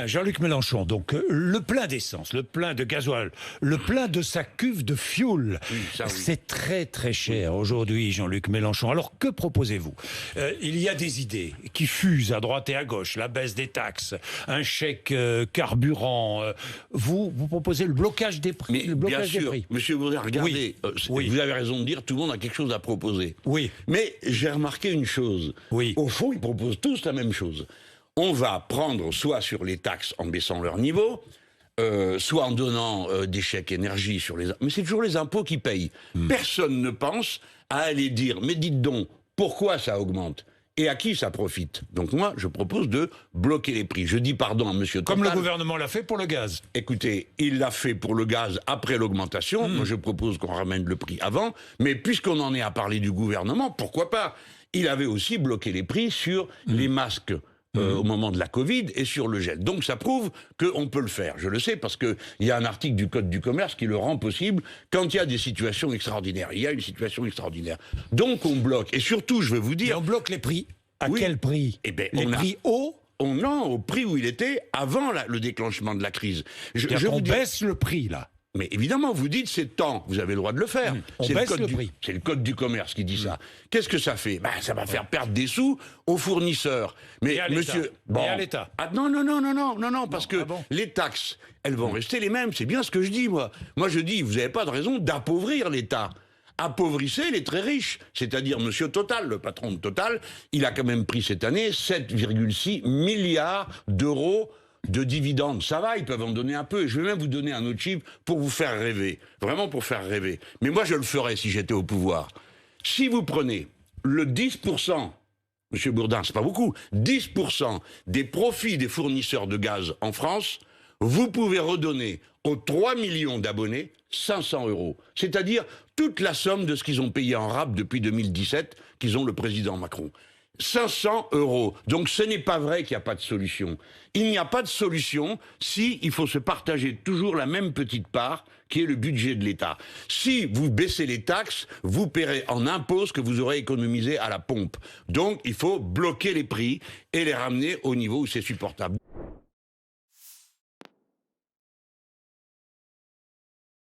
Jean-Luc Mélenchon, donc le plein d'essence, le plein de gasoil, le plein de sa cuve de fioul, Oui, ça, oui. c'est très très cher aujourd'hui, Jean-Luc Mélenchon. Alors que proposez-vous? Il y a des idées qui fusent à droite et à gauche, la baisse des taxes, un chèque carburant. Vous proposez le blocage des prix. Mais le blocage bien des sûr, prix. Monsieur Bourdin, regardez, Oui. vous avez raison de dire, tout le monde a quelque chose à proposer. Oui. Mais j'ai remarqué une chose. Oui. Au fond, ils proposent tous la même chose. On va prendre soit sur les taxes en baissant leur niveau, soit en donnant des chèques énergie sur les... Mais c'est toujours les impôts qui payent. Personne ne pense à aller dire, mais dites donc, pourquoi ça augmente ? Et à qui ça profite? Donc moi, je propose de bloquer les prix. Je dis pardon à monsieur Total. Comme le gouvernement l'a fait pour le gaz. Écoutez, il l'a fait pour le gaz après l'augmentation. Moi, je propose qu'on ramène le prix avant. Mais puisqu'on en est à parler du gouvernement, pourquoi pas? Il avait aussi bloqué les prix sur les masques au moment de la Covid et sur le gel. Donc ça prouve qu'on peut le faire. Je le sais parce qu'il y a un article du Code du commerce qui le rend possible quand il y a des situations extraordinaires. Il y a une situation extraordinaire. Donc on bloque. Et surtout, je vais vous Et dire... on bloque les prix. À Oui. quel prix? Eh ben, les prix hauts? Non, au prix où il était avant le déclenchement de la crise. On baisse le prix, là. Mais évidemment, vous dites c'est temps, vous avez le droit de le faire. On C'est baisse code le du- prix. C'est le code du commerce qui dit ça. Qu'est-ce que ça fait? Ça va faire perdre des sous aux fournisseurs. Mais Et à l'État. monsieur, Et à l'État. Ah, non, parce que bon les taxes, elles vont rester les mêmes. C'est bien ce que je dis, moi. Moi, je dis, vous n'avez pas de raison d'appauvrir l'État. Appauvrissez les très riches, c'est-à-dire monsieur Total, le patron de Total, il a quand même pris cette année 7,6 milliards d'euros de dividendes. Ça va, ils peuvent en donner un peu. Et je vais même vous donner un autre chiffre pour vous faire rêver. Vraiment pour faire rêver. Mais moi, je le ferais si j'étais au pouvoir. Si vous prenez le 10%, monsieur Bourdin, c'est pas beaucoup, 10% des profits des fournisseurs de gaz en France, vous pouvez redonner aux 3 millions d'abonnés 500 euros. C'est-à-dire toute la somme de ce qu'ils ont payé en rab depuis 2017, qu'ils ont le président Macron. 500 euros. Donc ce n'est pas vrai qu'il n'y a pas de solution. Il n'y a pas de solution si il faut se partager toujours la même petite part qui est le budget de l'État. Si vous baissez les taxes, vous paierez en impôts ce que vous aurez économisé à la pompe. Donc il faut bloquer les prix et les ramener au niveau où c'est supportable.